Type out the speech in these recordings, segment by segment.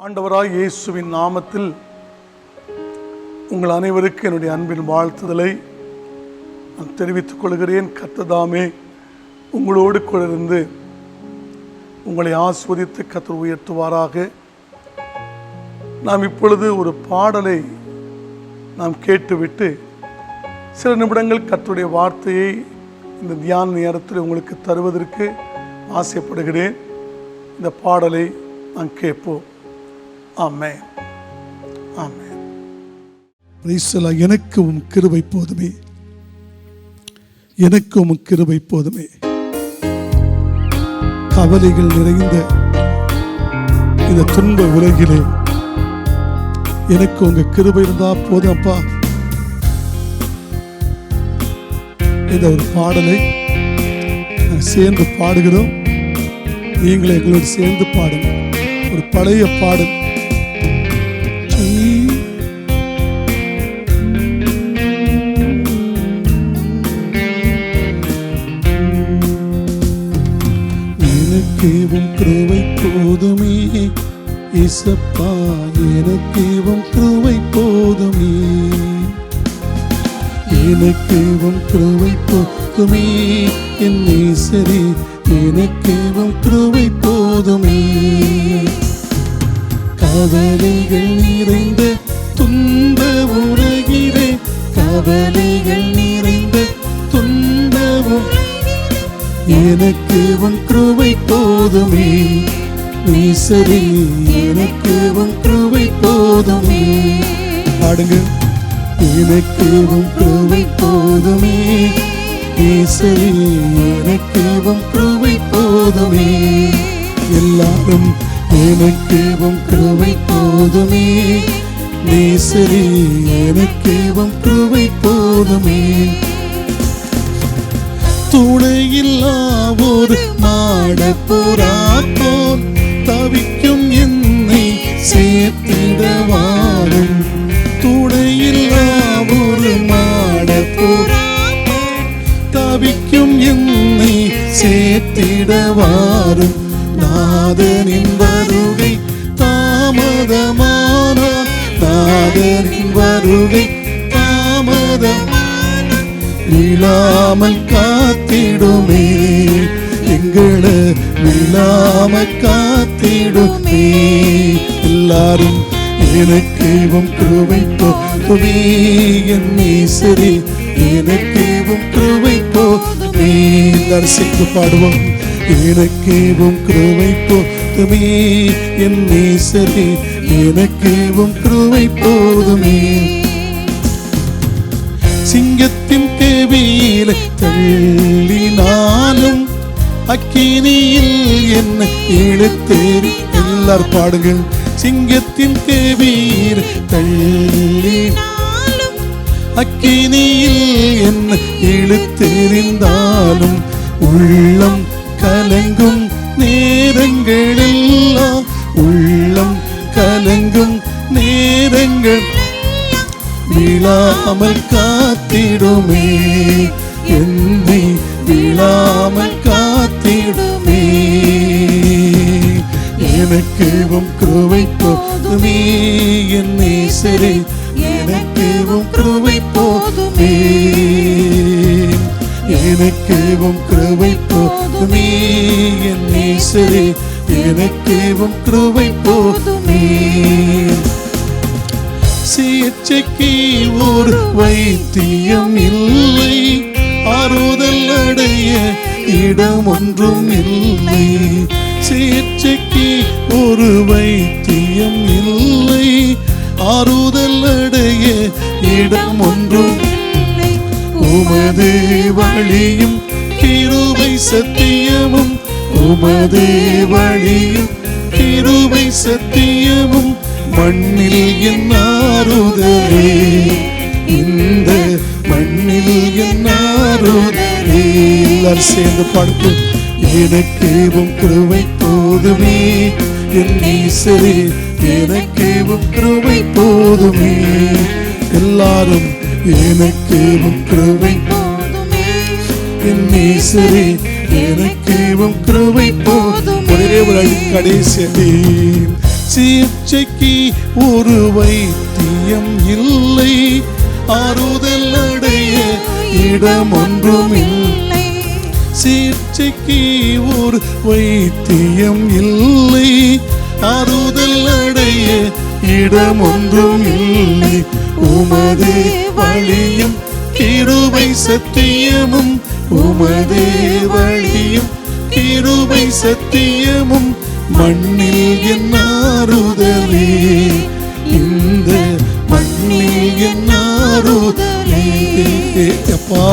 ஆண்டவராய் இயேசுவின் நாமத்தில் உங்கள் அனைவருக்கு என்னுடைய அன்பின் வாழ்த்துதலை நான் தெரிவித்துக் கொள்கிறேன். கர்த்தர் உங்களோடு கூட இருந்து உங்களை ஆஸ்வதித்து கர்த்தர் உயர்த்துவாராக. நாம் இப்பொழுது ஒரு பாடலை நாம் கேட்டுவிட்டு சில நிமிடங்கள் கர்த்தருடைய வார்த்தையை இந்த தியான நேரத்தில் உங்களுக்கு தருவதற்கு ஆசைப்படுகிறேன். இந்த பாடலை நாம் கேட்போம். ஆமென், ஆமென். எனக்கு உம் கிருபை போதுமே, எனக்கு உம் கிருபை போதுமே. கவலைகள் நிறைந்த இந்த துன்ப உலகிலே எனக்கு உங்க கிருபை இருந்தா போதும்ப்பா. இந்த ஒரு பாடலை சேர்ந்து பாடுகிறோம். நீங்களே எங்களோடு சேர்ந்து பாடுங்க. ஒரு பழைய பாடல். எனக்கேவும் கிருபை போதுமே இயேசப்பா, எனக்கேவும் கிருபை போதுமே, எனக்கேவும் கிருபை போதுமே என் நேசரே, எனக்கேவும் கிருபை போதுமே. கவலைகள் நிறைந்த துன்ப உலகிலே, கவலைகள் நிறைந்த துன்ப எனக்கு உன் கிருபை போதுமே நேசரே, எனக்கு உன் கிருபை போதுமே. பாடுங்க. எனக்கு உன் கிருபை போதுமே நேசரே, எனக்கு உன் கிருபை போதுமே. எல்லாரும் எனக்கு உன் கிருபை போதுமே நேசரே, எனக்கு உன் கிருபை போதுமே. துணையில்லா ஒரு மாடப்புறா போல் தவிக்கும் என்னை சேர்த்திடவாரும், துணையில்லா ஒரு மாடப்புறா தவிக்கும் என்னை சேர்த்திடவாரும். நாதனின் வருகை தாமதமானால், நாதனின் வருகை தாமதம் விழாமல் காத்திடுமே, எங்களை விழாமல் காத்திடுமே. எல்லாரும் எனக்கு உம் கிருபை போதுமே என் நேசரே, எனக்கு உம் கிருபை போதுமே. எல்லாரும் சேர்ந்து பாடுவோம். எனக்கு உம் கிருபை போதுமே என் நேசரே, எனக்கு உம் கிருபை போதுமே. சிங்கத்தின் கேவியிலே தள்ளினாலும் அக்கினியில் என்னை இழுத்தேறி. எல்லாரும் பாடுங்கள். சிங்கத்தின் கேவியில் தள்ளினாலும் அக்கினியில் என்னை இழுத்தெறிந்தாலும், உள்ளம் கலங்கும் நேரங்களெல்லாம், உள்ளம் கலங்கும் நேரங்கள் விழாமல் காத்திடுமே, என்னை விழாமல் காத்திடுமே. எனக்கு உம் கிருபை போதுமே என் நேசரே, எனக்கு உம் கிருபை போதுமே, எனக்கு உம் கிருபை போதுமே என் நேசரே, எனக்கு உம் கிருபை போதுமே. சிகிச்சைக்கு ஒரு வைத்தியம் இல்லை, ஆறுதல் அடைய இடம் ஒன்றும் இல்லை. சிகிச்சைக்கு ஒரு வைத்தியம் இல்லை, ஆறுதல் அடைய இடம் ஒன்றும் இல்லை. உமது வழியும் கிருபை சத்தியமும், உமது வழியும் கிருபை சத்தியமும் மண்ணில் என் ஆறுதலே, இந்த மண்ணில் என் ஆறுதலே. எல்லாரும் சேர்ந்து பாடுவோம். எனக்கு உம் கிருபை போதுமே என் நேசரே, எனக்கு உம் கிருபை போதுமே. எல்லாரும் எனக்கு உம் கிருபை போதுமே என் நேசரே, எனக்கு உம் கிருபை போதுமே. ஒரே ஒரு கடைசி சிகிச்சைக்கு ஒரு வைத்தியம் இல்லை, ஆறுதல் அடைய இடம் ஒன்றும் இல்லை. சிகிச்சைக்கு ஒரு வைத்தியம் இல்லை, ஆறுதல் அடைய இடம் ஒன்றும் இல்லை. உமது வழியும் கிருபை சத்தியமும், உமது வழியும் கிருபை சத்தியமும் மண்ணில் என் ஆறுதலே, இந்த மண்ணில் என் ஆறுதலே. அப்பா,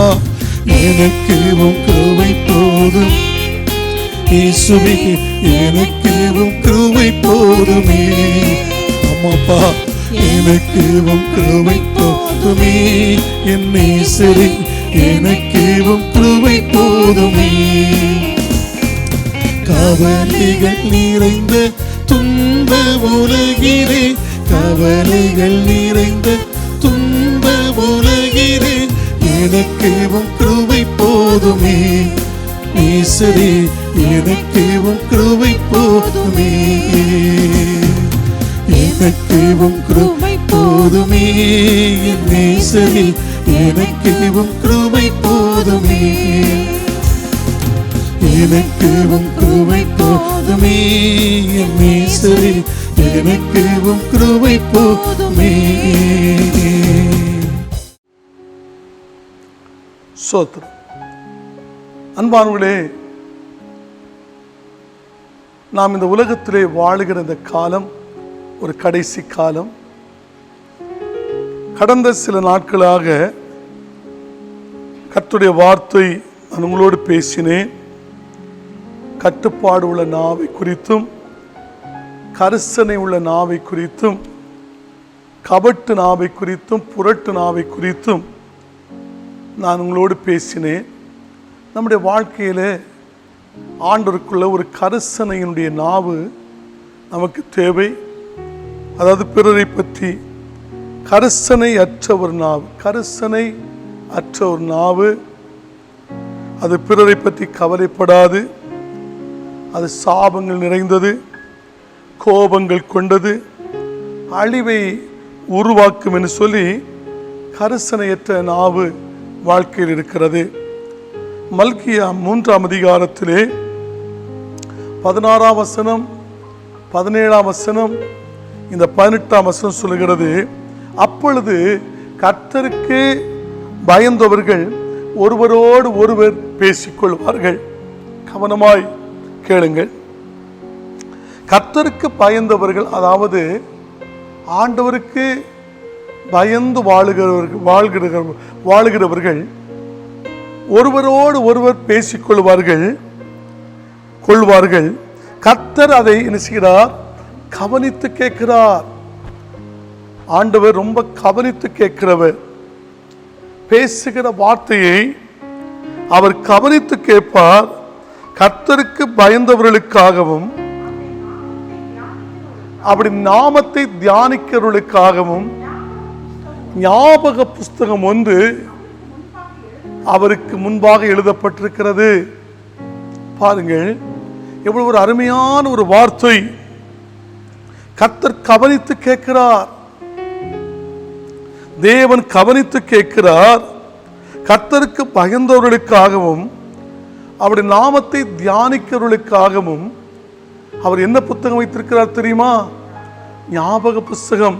எனக்கு உம் கிருபை போதும் இயேசுவே, எனக்கு உம் கிருபை போதுமே. அம்மாப்பா, எனக்கு உம் கிருபை போதுமே. என் நேசரே, எனக்கு உம் கிருபை போதுமே. கவலைகள் நிறைந்த துன்ப உலகிலே, கவலைகள் நிறைந்த துன்ப உலகிலே, எனக்கு உம் கிருபை போதுமே. நேசரே, எனக்கு உம் கிருபை போதுமே. எனக்கு உம் கிருபை போதுமே. என் நேசரே, எனக்கு உம் கிருபை போதுமே. எனக்கு உம் கிருபை போதுமே. என் நேசரே, எனக்கு உம் கிருபை போதுமே. ஸ்தோத்திரம். அன்பானவர்களே, நாம் இந்த உலகத்திலே வாழுகிற இந்த காலம் ஒரு கடைசி காலம். கடந்த சில நாட்களாக கர்த்தருடைய வார்த்தை நான் உங்களோடு பேசினேன். கட்டுப்பாடு உள்ள நாவை குறித்தும், கரிசனை உள்ள நாவை குறித்தும், கபட்டு நாவை குறித்தும், புரட்டு நாவை குறித்தும் நான் உங்களோடு பேசினேன். நம்முடைய வாழ்க்கையில் ஆண்டவருக்குள்ள ஒரு கரிசனையினுடைய நாவு நமக்கு தேவை. அதாவது பிறரை பற்றி கரிசனை அற்ற ஒரு நாவு, கரிசனை அற்ற ஒரு நாவு அது பிறரை பற்றி கவலைப்படாது. அது சாபங்கள் நிறைந்தது, கோபங்கள் கொண்டது, அழிவை உருவாக்கும் என்று சொல்லி கரிசனையற்ற நாவு வாழ்க்கையில் இருக்கிறது. மல்கியா 3ஆம் அதிகாரத்திலே 16ஆம் வசனம், 17ஆம் வசனம், இந்த 18ஆம் வசனம் சொல்லுகிறது, அப்பொழுது கர்த்தருக்கு பயந்தவர்கள் ஒருவரோடு ஒருவர் பேசிக்கொள்வார்கள். கவனமாய் கேளுங்கள். கர்த்தருக்கு பயந்தவர்கள், அதாவது ஆண்டவருக்கு பயந்து வாழுகிறவர்கள் ஒருவரோடு ஒருவர் பேசிக்கொள்வார்கள். கர்த்தர் அதை என்ன செய்கிறார்? கவனித்து கேட்கிறார். ஆண்டவர் ரொம்ப கவனித்து கேட்கிறவர். பேசுகிற வார்த்தையை அவர் கவனித்து கேட்பார். கர்த்தருக்கு பயந்தவர்களுக்காகவும் அப்படி நாமத்தை தியானிக்கிறவர்களுக்காகவும் ஞாபக புஸ்தகம் ஒன்று அவருக்கு முன்பாக எழுதப்பட்டிருக்கிறது. பாருங்கள், எவ்வளவு ஒரு அருமையான ஒரு வார்த்தை. கர்த்தர் கவனித்து கேட்கிறார். தேவன் கவனித்து கேட்கிறார். கர்த்தருக்கு பயந்தவர்களுக்காகவும் அவருடைய நாமத்தை தியானிக்கிறவர்களுக்காகவும் அவர் என்ன புத்தகம் வைத்திருக்கிறார் தெரியுமா? ஞாபக புஸ்தகம்,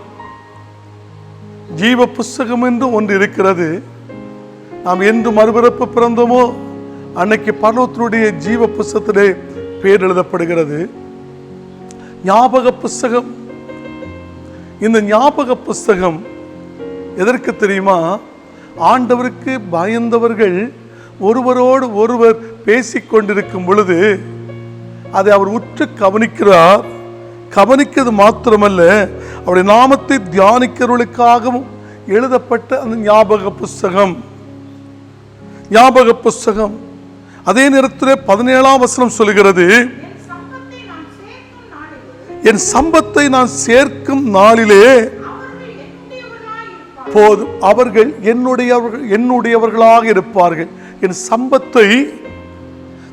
ஜீவ புஸ்தகம் என்று ஒன்று இருக்கிறது. நாம் என்று மறுபிறப்பு பிறந்தோமோ அன்னைக்கு பரலோகத்தினுடைய ஜீவ புஸ்தகத்திலே பேர் எழுதப்படுகிறது. ஞாபக புஸ்தகம். இந்த ஞாபக புஸ்தகம் எதற்கு தெரியுமா? ஆண்டவருக்கு பயந்தவர்கள் ஒருவரோடு ஒருவர் பேசிக்கொண்டிருக்கும் பொழுது அதை அவர் உற்று கவனிக்கிறார். கவனிக்கிறது மாத்திரமல்ல, அவருடைய நாமத்தை தியானிக்கிறவர்களுக்காகவும் எழுதப்பட்ட அந்த ஞாபக புஸ்தகம். ஞாபக புஸ்தகம். அதே நேரத்தில் 17ஆம் வசனம் சொல்கிறது, என் சம்பத்தை நான் சேர்க்கும் நாளிலே போதும் அவர்கள் என்னுடையவர்களாக இருப்பார்கள். என் சம்பத்தை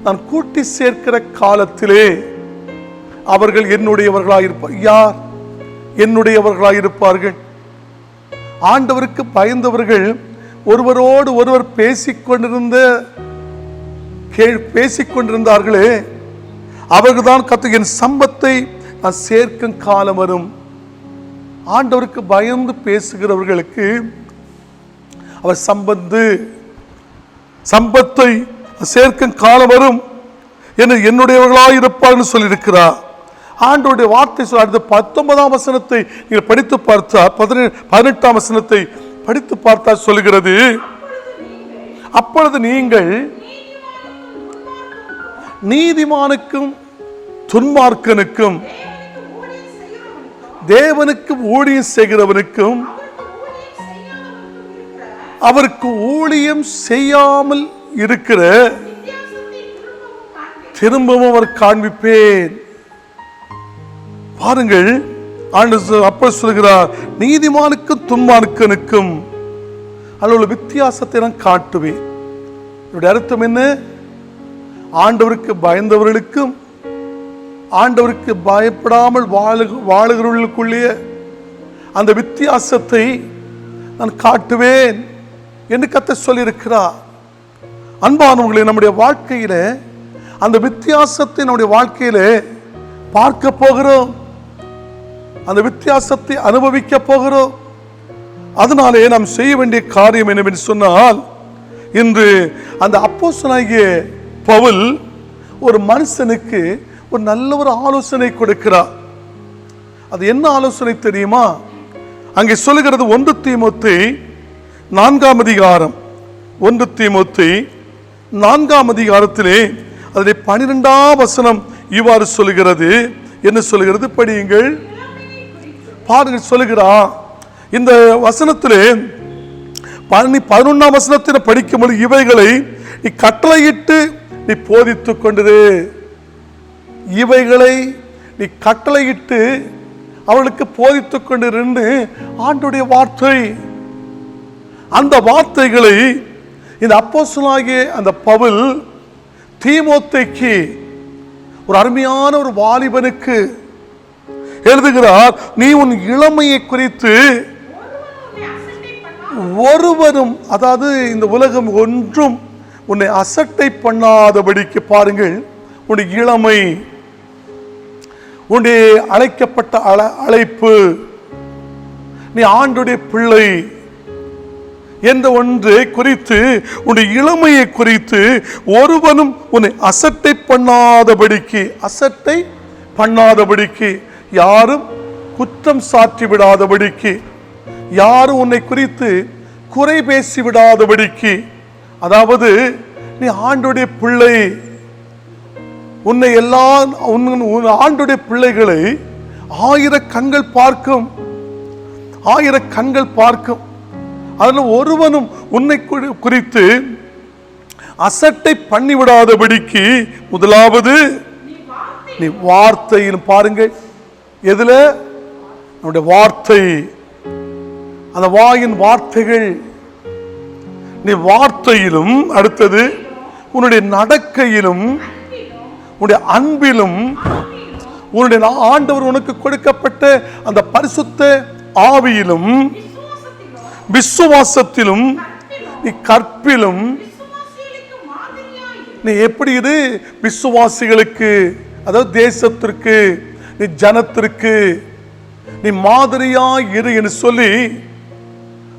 நான் கூட்டி சேர்க்கிற காலத்திலே அவர்கள் என்னுடையவர்களாயிருப்பார். யார் என்னுடையவர்களாயிருப்பார்கள்? ஆண்டவருக்கு பயந்தவர்கள் ஒருவரோடு ஒருவர் பேசிக்கொண்டிருந்தார்களே, அவர்கள்தான் கர்த்தர் என் சம்பத்தை நான் சேர்க்கும் காலம் வரும். ஆண்டவருக்கு பயந்து பேசுகிறவர்களுக்கு அவர் சம்பத்தை சேர்க்கும் காலம் வரும் என்று என்னுடையவர்களாயிருப்பார்கள் சொல்லியிருக்கிறார். ஆண்டவருடைய வார்த்தை சொல்ல. அடுத்த 19ஆம் வசனத்தை நீங்கள் படித்து பார்த்தால், 18ஆம் வசனத்தை படித்து பார்த்தால் சொல்லுகிறது, அப்பொழுது நீங்கள் நீதிமானுக்கும் துன்மார்க்கனுக்கும் தேவனுக்கு ஊழியம் செய்கிறவனுக்கும் அவருக்கு ஊழியம் செய்யாமல் இருக்கிற திரும்பவும் அவர் காண்பிப்பேன். பாருங்கள், ஆண்டவர் அப்ப சொல்கிறார், நீதிமானுக்கும் துன்மார்க்கனுக்கும் அதில் வித்தியாசத்தை நான் காட்டுவேன். இதனுடைய அர்த்தம் என்ன? ஆண்டவருக்கு பயந்தவர்களுக்கும் ஆண்டவருக்கு பயப்படாமல் வாழுகிறவர்களுக்குள்ளே அந்த வித்தியாசத்தை நான் காட்டுவேன் என்று கர்த்தர் சொல்லியிருக்கிறார். அன்பானவர்களே, நம்முடைய வாழ்க்கையில அந்த வித்தியாசத்தை நம்முடைய வாழ்க்கையில பார்க்க போகிறோம், அந்த வித்தியாசத்தை அனுபவிக்க போகிறோம். அதனாலே நாம் செய்ய வேண்டிய காரியம் என்னவென்று சொன்னால், இன்று அந்த அப்போஸ்தலனாகிய பவுல் ஒரு மனுஷனுக்கு ஒரு நல்ல ஒரு ஆலோசனை கொடுக்கிறார். அது என்ன ஆலோசனை தெரியுமா? அங்கே சொல்லுகிறது 1 தீமோத்தேயு 4ஆம் அதிகாரம், 1 தீமோத்தேயு 4ஆம் அதிகாரத்திலே அதிலே 12ஆம் வசனம் இவ்வாறு சொல்லுகிறது. என்ன சொல்லுகிறது? படியுங்கள். பாருங்கள், சொல்லுகிறார் இந்த வசனத்திலே 11ஆம் வசனத்தில் படிக்கும்போது, இவைகளை நீ கட்டளையிட்டு நீ போதித்துக் கொண்டிரு. இவைகளை நீ கட்டளையிட்டு அவளுக்கு போதித்துக் கொண்டிருந்து ஆண்டவருடைய வார்த்தை. அந்த வார்த்தைகளை இந்த அப்போஸ்தலனாகிய அந்த பவுல் தீமோத்தேயுக்கு, ஒரு அருமையான ஒரு வாலிபனுக்கு எழுதுகிறார். நீ உன் இளமையை குறித்து ஒருவரும், அதாவது இந்த உலகம் ஒன்றும் உன்னை அசட்டை பண்ணாதபடிக்கு, பாருங்கள், உன்னுடைய இளமை, உன்னுடைய அழைக்கப்பட்ட அழைப்பு, நீ ஆண்டவருடைய பிள்ளை என்ற ஒன்றை குறித்து, உன்னுடைய இளமையை குறித்து ஒருவனும் உன்னை அசட்டை பண்ணாதபடிக்கு, யாரும் குற்றம் சாட்டி விடாதபடிக்கு, யாரும் உன்னை குறித்து குறை பேசி விடாதபடிக்கு, அதாவது நீ ஆண்டவருடைய பிள்ளை, உன்னை ஆண்டவருடைய பிள்ளைகளை 1000 கண்கள் பார்க்கும். அதில் ஒருவனும் உன்னை குறித்து அசட்டை பண்ணிவிடாதபடிக்கு, முதலாவது நீ வார்த்தையிலும், பாருங்கள், எதுல? நம்முடைய வார்த்தை, அந்த வாயின் வார்த்தைகள், நீ வார்த்தையிலும், அடுத்தது உன்னுடைய நடக்கையிலும், உன்னுடைய அன்பிலும், உன்னுடைய ஆண்டவர் உனக்கு கொடுக்கப்பட்ட அந்த பரிசுத்த ஆவியிலும், விசுவாசத்திலும், நீ கற்பிலும், நீ எப்படி இது விசுவாசிகளுக்கு, அதாவது தேசத்திற்கு, நீ ஜனத்திற்கு நீ மாதிரியா இரு என்று சொல்லி,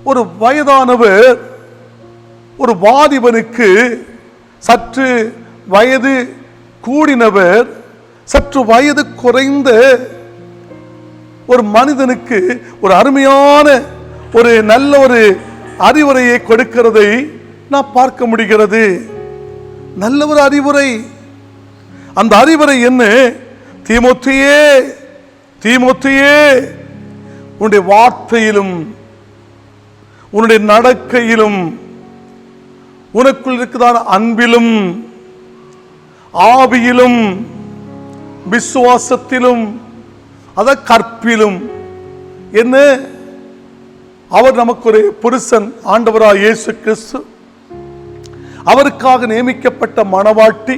ஒரு வயதானவர் ஒரு வாலிபனுக்கு, சற்று வயது கூடினவர், சற்று வயது குறைந்த ஒரு மனிதனுக்கு ஒரு அருமையான ஒரு நல்ல ஒரு அறிவுரையை கொடுக்கிறதை நான் பார்க்க முடிகிறது. நல்ல ஒரு அறிவுரை. அந்த அறிவுரை என்ன? தீமோத்தேயே, உன்னுடைய வார்த்தையிலும், உன்னுடைய நடக்கையிலும், உனக்குள் இருக்குதான அன்பிலும், ஆவியிலும், விசுவாசத்திலும், அத கற்பிலும், என்ன? அவர் நமக்கு ஒரு புருஷன், ஆண்டவராய் இயேசு கிறிஸ்து, அவருக்காக நியமிக்கப்பட்ட மணவாட்டி,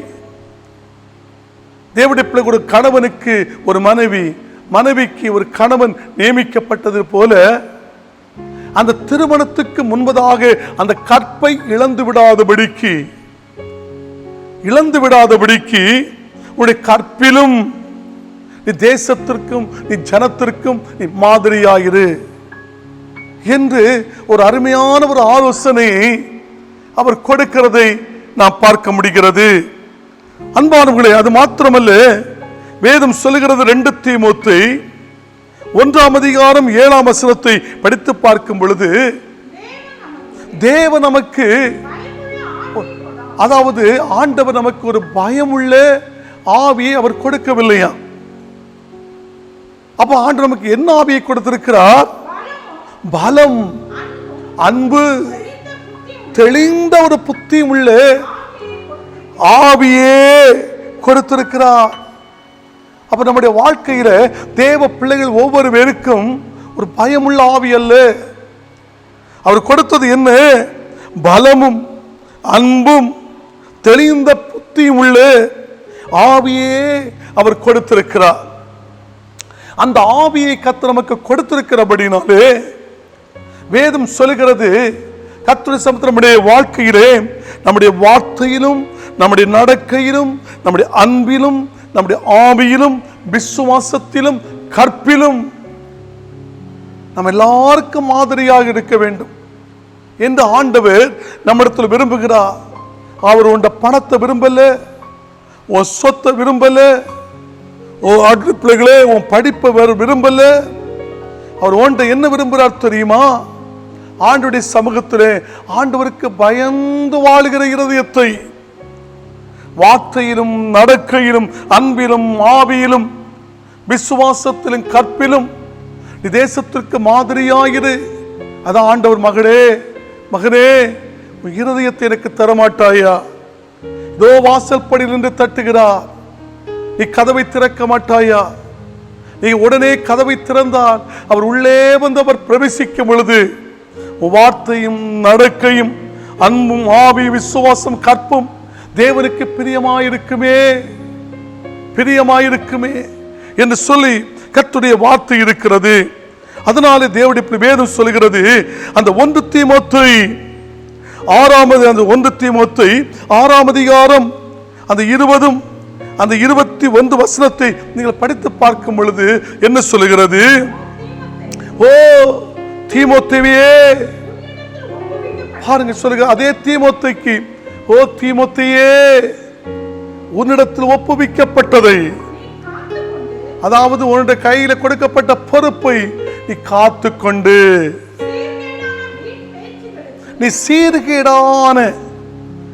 தேவனுடைய பிள்ளை, ஒரு கணவனுக்கு ஒரு மனைவி, மனைவிக்கு ஒரு கணவன் நியமிக்கப்பட்டது போல அந்த திருமணத்துக்கு முன்பதாக அந்த கற்பை இழந்து விடாதபடிக்கு உன்னுடைய கற்பிலும் நீ தேசத்திற்கும் நீ ஜனத்திற்கும் நீ மாதிரியாயிரு என்று ஒரு அருமையான ஒரு ஆலோசனையை அவர் கொடுக்கிறதை நாம் பார்க்க முடிகிறது. அன்பானவர்களே, அது மாத்திரமல்ல, வேதம் சொல்லுகிறது 2 தீமோத்தேயு 1:7 படித்து பார்க்கும் பொழுது, தேவன் நமக்கு, அதாவது ஆண்டவர் நமக்கு ஒரு பயமுள்ள ஆவியை அவர் கொடுக்கவில்லையா? அப்ப ஆண்டவர் நமக்கு என்ன ஆவியை கொடுத்திருக்கிறார்? பலம், அன்பு, தெளிந்த ஒரு புத்தி உள்ள ஆவியே கொடுத்திருக்கிறார். அப்ப நம்முடைய வாழ்க்கையில தேவ பிள்ளைகள் ஒவ்வொரு பேருக்கும் ஒரு பயமுள்ள ஆவி அல்ல, அவர் கொடுத்தது என்ன? பலமும் அன்பும் தெளிந்த புத்தியும் உள்ள ஆவியே அவர் கொடுத்திருக்கிறார். அந்த ஆவியை கர்த்தர் நமக்கு கொடுத்திருக்கிறபடினாலே வேதம் சொல்லுகிறது, கர்த்தருடைய சமூகத்தில் நம்முடைய வாழ்க்கையிலே, நம்முடைய வார்த்தையிலும், நம்முடைய நடக்கையிலும், நம்முடைய அன்பிலும், நம்முடைய ஆவியிலும், விசுவாசத்திலும், கற்பிலும் நம்ம எல்லாருக்கும் மாதிரியாக இருக்க வேண்டும் என்று ஆண்டவர் நம்மிடத்தில் விரும்புகிறார். அவர் உண்ட பணத்தை விரும்பல, உன் சொத்தை விரும்பல, அடுத்த பிள்ளைகளே உன் படிப்பை விரும்பல. அவர் உன்ட என்ன விரும்புகிறார் தெரியுமா? ஆண்டவருடைய சமூகத்திலே ஆண்டவருக்கு பயந்து வாழுகிற இருதயத்தை, வார்த்தையிலும், நடக்கையிலும், அன்பிலும், ஆவியிலும், விசுவாசத்திலும், கற்பிலும் நீ தேசத்திற்கு மாதிரியாயிரு. அதான் ஆண்டவர், மகளே மகனே, உன் இருதயத்தை எனக்கு தரமாட்டாயா? இதோ வாசல் படியில் நின்று தட்டுகிறார், நீ கதவை திறக்க மாட்டாயா? நீ உடனே கதவை திறந்தால் அவர் உள்ளே வந்து அவர் பிரவேசிக்கும் பொழுது வார்த்தையும், நடக்கையும், அன்பும், ஆவி, விசுவாசம், கற்பும் தேவனுக்கு பிரியமாயிருக்குமே என்று சொல்லி கர்த்தருடைய வார்த்தை இருக்கிறது. அதனாலே தேவனுடைய வேதம் சொல்கிறது, அந்த 1 தீமோத்தேயு 6 அந்த 20 அந்த 21 நீங்கள் படித்து பார்க்கும் பொழுது என்ன சொல்லுகிறது? ஓ தீமோத்தேயுவே, பாருங்க, சொல்லுங்க, அதே தீமோத்தேயுக்கு, ஓ தீமோத்தேயே, உன்னிடத்தில் ஒப்புவிக்கப்பட்டதை, அதாவது உன்னுடைய கையில கொடுக்கப்பட்ட பொறுப்பை நீ காத்துக்கொண்டு, நீ சீர்கேடான,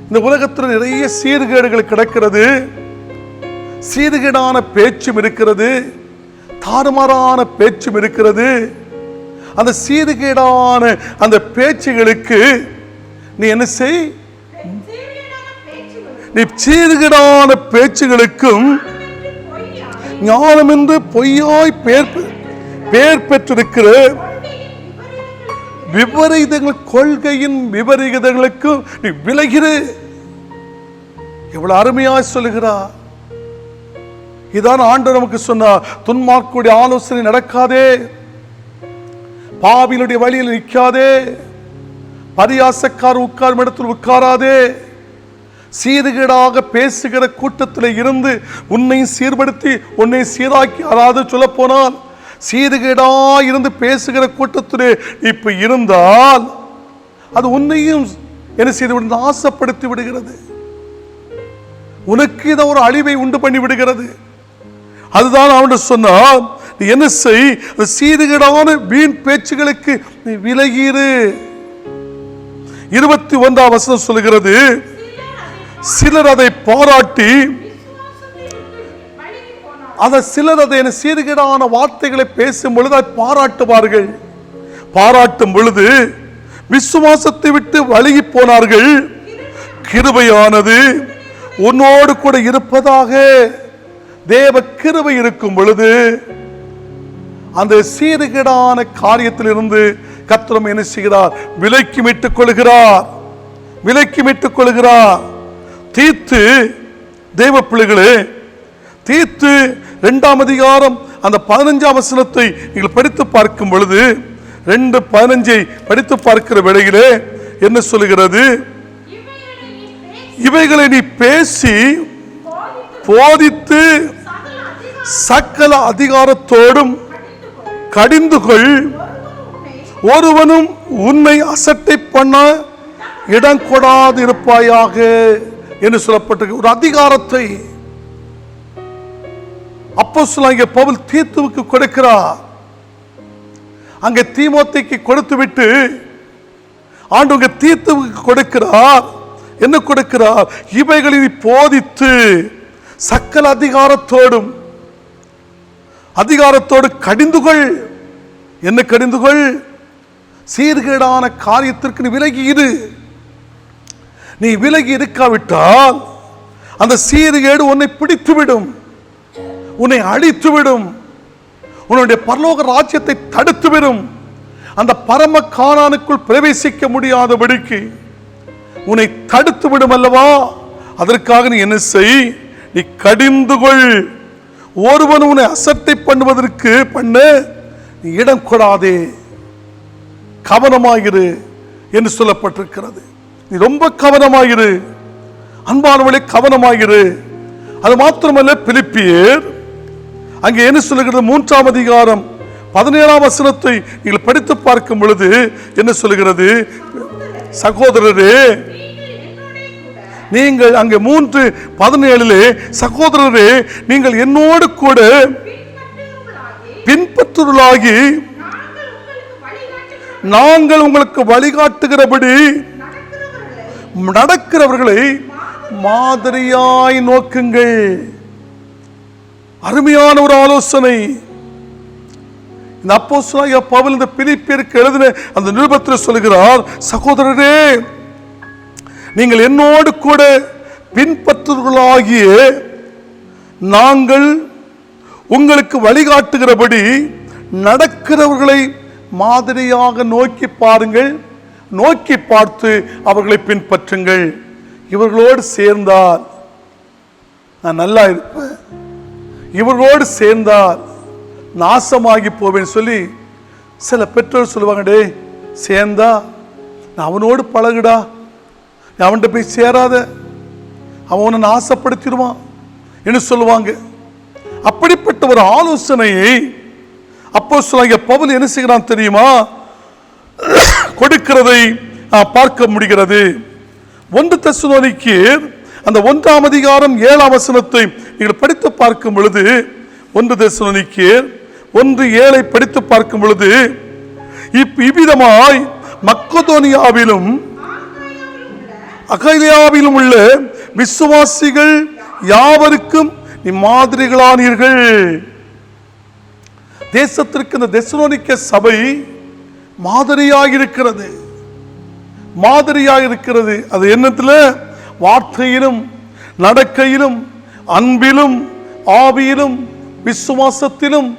இந்த உலகத்தில் நிறைய சீர்கேடுகள் கிடக்கிறது, சீர்கேடான பேச்சும் இருக்கிறது, தாறுமாறான பேச்சும் இருக்கிறது. அந்த சீர்கேடான அந்த பேச்சுகளுக்கு நீ என்ன செய்? நீ சீர்கேடான பேச்சுகளுக்கும் ஞானம் என்று பொய்யாய் பேர் பெற்றிருக்கிற விபரீதங்கள், கொள்கையின் விபரீதங்களுக்கும் நீ விலகிரு. எவ்வளவு அருமையாய் சொல்லுகிறார். இதான் ஆண்டவர் நமக்கு சொன்னார், துன்மார்க்குடைய ஆலோசனை நடக்காதே, பாவிகளுடைய வழியில் நிற்காதே, பரியாசக்கார் உட்காரும் இடத்தில் உட்காராதே, சீர்கேடாக பேசுகிற கூட்டத்தில் இருந்து உன்னை சீர்படுத்தி உன்னை சீராக்கி, அதாவது சொல்ல போனால் சீர்கேடா இருந்து பேசுகிற கூட்டத்திலே இப்ப இருந்தால் அது உன்னையும் என்ன செய்து நாசப்படுத்தி விடுகிறது, உனக்கு இதை ஒரு அழிவை உண்டு பண்ணி விடுகிறது. அதுதான் அவன் சொன்னான், நீ என்ன செய்? சீர்கேடான வீண் பேச்சுகளுக்கு நீ விலகிரு. 21 சொல்லுகிறது, சிலர் அதை பாராட்டி, சிலர் அதை சீர்கேடான வார்த்தைகளை பேசும் பொழுது அதை பாராட்டுவார்கள். பாராட்டும் பொழுது விசுவாசத்தை விட்டு வழுகி போனார்கள். கிருபையானது உன்னோடு கூட இருப்பதாக. தேவ கிருபை இருக்கும் பொழுது அந்த சீர்கேடான காரியத்திலிருந்து கர்த்தர் என்ன செய்கிறார்? விலக்கி மீட்டுக் கொள்கிறார். தீத்து, தேவ பிள்ளைகளே, அடுத்து 2ஆம் அதிகாரம் அந்த 15ஆம் வசனத்தை நீங்கள் படித்து பார்க்கும் பொழுது 2:15 படித்து பார்க்கிற வேளையிலே என்ன சொல்லுகிறது? இவைகளை நீ பேசி போதித்து சகல அதிகாரத்தோடும் கடிந்துகொள், ஒருவனும் உன்னை அசட்டை பண்ண இடம் கொடாது இருப்பாயாக என்று சொல்லப்பட்டிருக்கு. ஒரு அதிகாரத்தை அப்போஸ்தலனாகிய பவுல் தீத்துவுக்கு கொடுக்கிறார். அங்கே தீமோத்தேயுக்கு கொடுத்து விட்டு ஆண்டவர் தீத்துவுக்கு கொடுக்கிறார். என்ன கொடுக்கிறார்? இவைகளை போதித்து சகல அதிகாரத்தோடு கடிந்துகொள். என்ன கடிந்துகொள்? சீர்கேடான காரியத்திற்கு நீ விலகி இரு. நீ விலகி இருக்காவிட்டால் அந்த சீர்கேடு உன்னை பிடித்துவிடும், உன்னை அழித்துவிடும், உன்னுடைய பரலோக ராஜ்யத்தை தடுத்துவிடும். அந்த பரம கானானுக்குள் பிரவேசிக்க முடியாதபடிக்கு உன்னை தடுத்து விடும் அல்லவா? அதற்காக நீ என்ன செய்? நீ கடிந்துகொள். ஒருவன் உன்னை அசட்டை பண்ணுவதற்கு நீ இடம் கொடாதே, கவனமாயிரு என்று சொல்லப்பட்டிருக்கிறது. நீ ரொம்ப கவனமாயிரு, அன்பானவளே கவனமாயிரு. அது மாத்திரமல்ல, பிலிப்பியர் அங்கே என்ன சொல்லுகிறது? 3ஆம் அதிகாரம் 17ஆம் வசனத்தை நீங்கள் படித்து பார்க்கும் பொழுது என்ன சொல்லுகிறது? சகோதரரே, நீங்கள் அங்கே 3:17 சகோதரரே, நீங்கள் என்னோடு கூட பின்பற்றுவர்களாகி நாங்கள் உங்களுக்கு வழிகாட்டுகிறபடி நடக்கிறவர்களை மாதிரியாய் நோக்குங்கள். அருமையான ஒரு ஆலோசனை. இந்த அப்போஸ்தலனாகிய பவுல் இந்த பிலிப்பியருக்கு எழுதின அந்த நிருபத்தில் சொல்கிறார், சகோதரரே, நீங்கள் என்னோடு கூட பின்பற்றுவர்களாகிய நாங்கள் உங்களுக்கு வழிகாட்டுகிறபடி நடக்கிறவர்களை மாதிரியாக நோக்கி பாருங்கள், நோக்கி பார்த்து அவர்களை பின்பற்றுங்கள். இவர்களோடு சேர்ந்தால் நான் நல்லா இருப்பேன், இவர்களோடு சேர்ந்தால் நாசமாகி போவேன் சொல்லி சில பெற்றோர் சொல்லுவாங்க, டே சேர்ந்தா நான் அவனோடு பழகுடா, அவன்கிட்ட போய் சேராத, அவனை நாசப்படுத்திடுவான் என்று சொல்லுவாங்க. அப்படிப்பட்ட ஒரு ஆலோசனையை அப்போஸ்தலனாகிய பவுல் என்ன செய்கிறான் தெரியுமா? கொடுக்கிறதை பார்க்க முடிகிறது. 1 தெசலோனிக்கேயர் அந்த 1ஆம் அதிகாரம் 7ஆம் வசனத்தை நீங்கள் படித்து பார்க்கும் பொழுது 1 தெசலோனிக்கேயர் 1:7 படித்து பார்க்கும் பொழுது இவ்விதமாய் மக்கெதோனியாவிலும் அகையாவிலும் உள்ள விசுவாசிகள் யாவருக்கும் நீ மாதிரிகளானீர்கள். தேசத்திற்கு இந்த தெசலோனிக்க சபை மாதிரியாக இருக்கிறது, மாதிரியாக இருக்கிறது. அது என்னத்துல? வார்த்தையிலும் நடக்கையிலும் அன்பிலும் ஆவியிலும் விசுவாசத்திலும்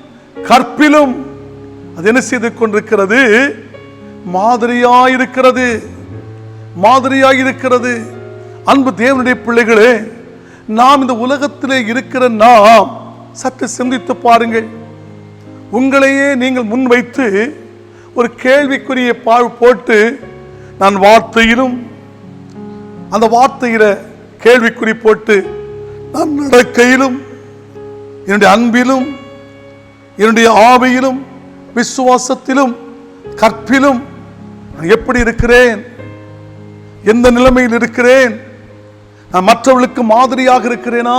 கற்பிலும் அது என்ன செய்து கொண்டிருக்கிறது? மாதிரியாயிருக்கிறது, மாதிரியாயிருக்கிறது. அன்பு தேவனுடைய பிள்ளைகளே, நாம் இந்த உலகத்திலே இருக்கிற நாம் சற்று சிந்தித்து பாருங்கள். உங்களையே நீங்கள் முன்வைத்து ஒரு கேள்விக்குரிய போட்டு, நான் வார்த்தையிலும் அந்த வார்த்தையில கேள்விக்குறி போட்டு, நான் நடக்கையிலும் என்னுடைய அன்பிலும் என்னுடைய ஆவியிலும் விசுவாசத்திலும் கற்பிலும் நான் எப்படி இருக்கிறேன், எந்த நிலைமையில் இருக்கிறேன்? நான் மற்றவர்களுக்கு மாதிரியாக இருக்கிறேனா?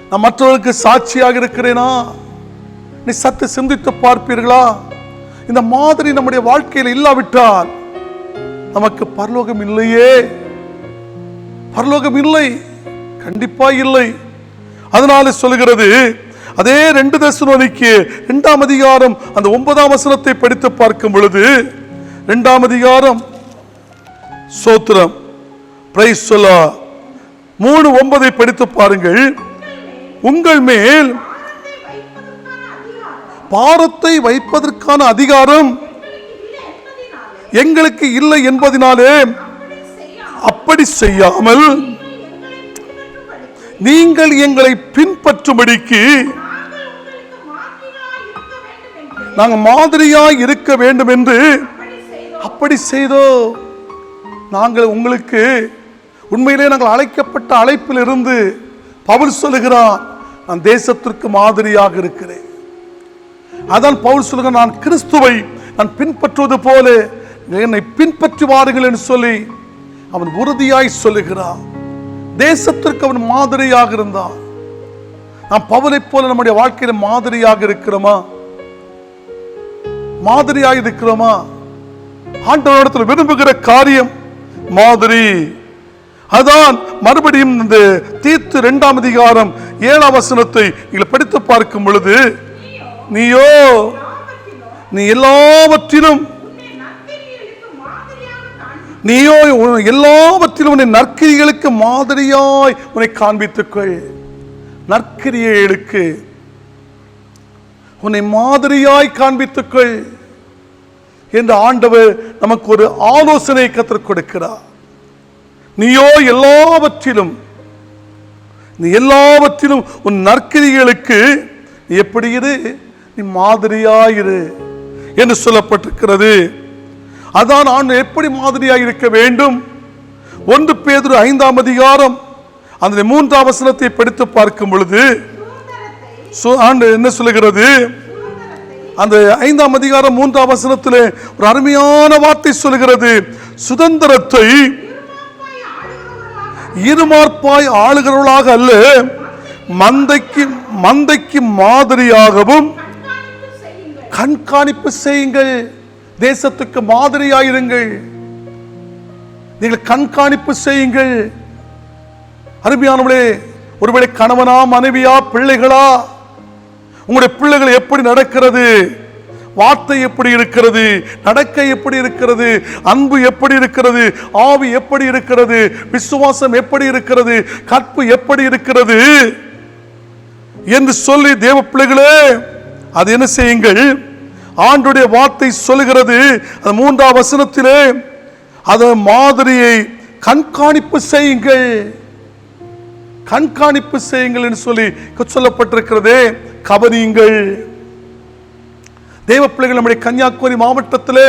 நான் மற்றவர்களுக்கு சாட்சியாக இருக்கிறேனா? நீ சற்று சிந்தித்து பார்ப்பீர்களா? இந்த மாதிரி நம்முடைய வாழ்க்கையில் இல்லாவிட்டால் நமக்கு பரலோகம் இல்லையே, பரலோகம் இல்லை, கண்டிப்பா இல்லை. அதனால சொல்லுகிறது, அதே 2 தெசலோனிக்கேயர் 2ஆம் அதிகாரம் அந்த 9ஆம் வசனத்தை படித்து பார்க்கும் பொழுது 2ஆம் அதிகாரம் சோத்திரம் பிரைஸ் சொல்லா 3:9 படித்து பாருங்கள். உங்கள் மேல் பாரத்தை வைப்பதற்கான அதிகாரம் எங்களுக்கு இல்லை என்பதினாலே அப்படி செய்யாமல் நீங்கள் எங்களை பின்பற்றும்படிக்கு நாங்கள் மாதிரியாய் இருக்க வேண்டும் என்று அப்படி செய்தோ. நாங்கள் உங்களுக்கு உண்மையிலே நாங்கள் அழைக்கப்பட்ட அழைப்பில் இருந்து பவுல் சொல்லுகிறான், நான் தேசத்திற்கு மாதிரியாக இருக்கிறேன். அதான் பவுல் சொல்லுகிறான், நான் கிறிஸ்துவை நான் பின்பற்றுவது போல என்னை பின்பற்றி வாருங்கள் என்று சொல்லி அவன் உறுதியாய் சொல்லுகிறான். தேசத்திற்கு அவன் மாதிரியாக இருந்தான். நாம் பவுலை போல நம்முடைய வாழ்க்கையில மாதிரியாக இருக்கிறோமா? மாதிரியாக இருக்கிறோமா? ஆண்டவரிடத்தில் விரும்புகிற காரியம் மாதிரி. அதான் மறுபடியும் இந்த தீத்து 2ஆம் அதிகாரம் 7ஆம் வசனத்தை நீங்கள் படித்து பார்க்கும் பொழுது, நீயோ நீ எல்லாவற்றிலும் உன்னை நற்கிரிகளுக்கு மாதிரியாய் உன்னை காண்பித்துக்கொள். நற்கிரியைகளுக்கு உன்னை மாதிரியாய் காண்பித்துக்கொள் என்று ஆண்டவர் நமக்கு ஒரு ஆலோசனை கற்றுக் கொடுக்கிறார். நீயோ எல்லாவற்றிலும் உன் நற்கிரிகளுக்கு நீ எப்படி இரு? நீ மாதிரியாயிரு என்று சொல்லப்பட்டிருக்கிறது. அதான் ஆண்டவர் எப்படி மாதிரியாக இருக்க வேண்டும்? 1 பேதுரு 5ஆம் அதிகாரம் அந்த 3ஆம் வசனத்தை படித்து பார்க்கும் பொழுது ஆண்டவர் என்ன சொல்லுகிறது? அந்த 5ஆம் அதிகாரம் 3ஆம் வசனத்தில் ஒரு அருமையான வார்த்தை சொல்லுகிறது. சுதந்திரத்தை இருமார்ப்பாய் ஆளுகிறவர்களாக அல்ல, மந்தைக்கு மாதிரியாகவும் கண்காணிப்பு செய்யுங்கள். தேசத்துக்கு மாதிரியாயிருங்கள். நீங்கள் கண்காணிப்பு செய்யுங்கள். அருமையானவர்களே, ஒருவேளை கணவனா, மனைவியா, பிள்ளைகளா, உங்களுடைய பிள்ளைகள் எப்படி நடக்கிறது? வார்த்தை எப்படி இருக்கிறது? நடக்கை எப்படி இருக்கிறது? அன்பு எப்படி இருக்கிறது? ஆவி எப்படி இருக்கிறது? விசுவாசம் எப்படி இருக்கிறது? கற்பு எப்படி இருக்கிறது என்று சொல்லி தேவ பிள்ளைகளே, அது என்ன செய்யுங்கள்? ஆண்டுடைய வார்த்தை சொல்லுகிறது. அது 3ஆம் வசனத்திலே அது மாதிரியை கண்காணிப்பு செய்யுங்கள். கண்காணிப்பு செய்யுங்கள் என்று சொல்லி சொல்லப்பட்டிருக்கிறதே. கவனியுங்கள். தேவ பிள்ளைகள், நம்முடைய கன்னியாகுமரி மாவட்டத்தில்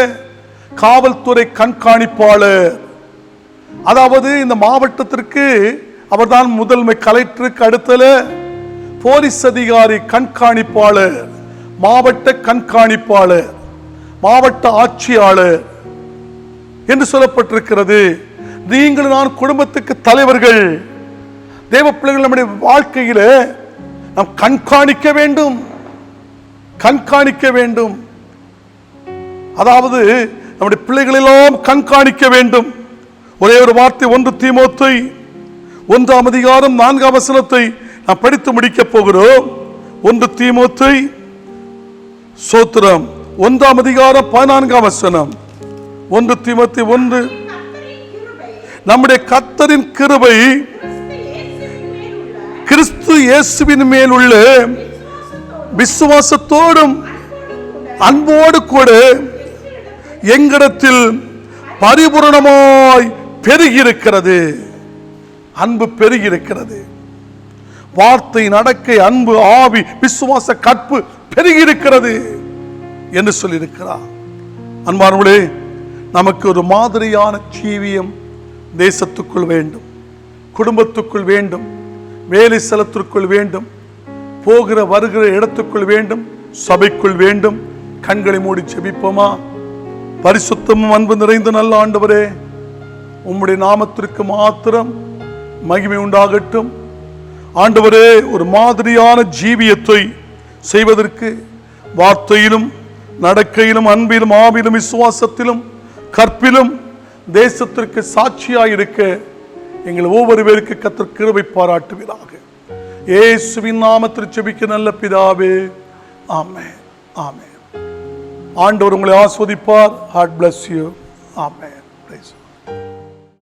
காவல்துறை கண்காணிப்பாளர், அதாவது இந்த மாவட்டத்திற்கு அவர்தான் முதன்மை கலெக்டருக்கு அடுத்தல போலீஸ் அதிகாரி கண்காணிப்பாளர், மாவட்ட கண்காணிப்பாளர், மாவட்ட ஆட்சியாளர் என்று சொல்லப்பட்டிருக்கிறது. நீங்கள் நான் குடும்பத்துக்கு தலைவர்கள். தேவ பிள்ளைகள், நம்முடைய வாழ்க்கையில நாம் கண்காணிக்க வேண்டும். கண்காணிக்க வேண்டும். அதாவது நம்முடைய பிள்ளைகளெல்லாம் கண்காணிக்க வேண்டும். ஒரே ஒரு வார்த்தை, 1 தீமோத்தேயு 1ஆம் அதிகாரம் 4ஆம் வசனத்தை நாம் படித்து முடிக்க போகிறோம். 1 தீமோத்தேயு சோத்திரம் 1ஆம் அதிகாரம் 14ஆம் வசனம். 1 தீமோத்தேயு 1. நம்முடைய கர்த்தரின் கிருபை கிறிஸ்து இயேசுவின் மேல் உள்ள விசுவாசத்தோடும் அன்போடு கூட எங்களிடத்தில் பரிபூரணமாய் பெருகியிருக்கிறது. அன்பு பெருகியிருக்கிறது. வார்த்தை, நடக்கை, அன்பு, ஆவி, விசுவாச, கற்பு பெருகியிருக்கிறது என்று சொல்லியிருக்கிறார். அன்பானவர்களே, நமக்கு ஒரு மாதிரியான ஜீவியம் தேசத்துக்குள் வேண்டும், குடும்பத்துக்குள் வேண்டும், வேலை ஸ்தலத்திற்குள் வேண்டும், போகிற வருகிற இடத்துக்குள் வேண்டும், சபைக்குள் வேண்டும். கண்களை மூடி ஜெபிப்போமா? பரிசுத்தமும் அன்பு நிறைந்த நல்ல ஆண்டவரே, உம்முடைய நாமத்திற்கு மாத்திரம் மகிமை உண்டாகட்டும். ஆண்டவரே, ஒரு மாதிரியான ஜீவியத்தை செய்வதற்கு வார்த்தையிலும், நடக்கையிலும், அன்பிலும், ஆவிலும், விசுவாசத்திலும், கற்பிலும் தேசத்திற்கு சாட்சியாயிருக்க எங்கள் ஒவ்வொரு பேருக்கு கர்த்தர் கிருபை பாராட்டுவீராக. இயேசுவின் நாமத்தில் ஜெபிக்க நல்ல பிதாவே, ஆமென், ஆமென். ஆண்டவர் உங்களை ஆஸ்வதிப்பார். God bless you. ஆமென்.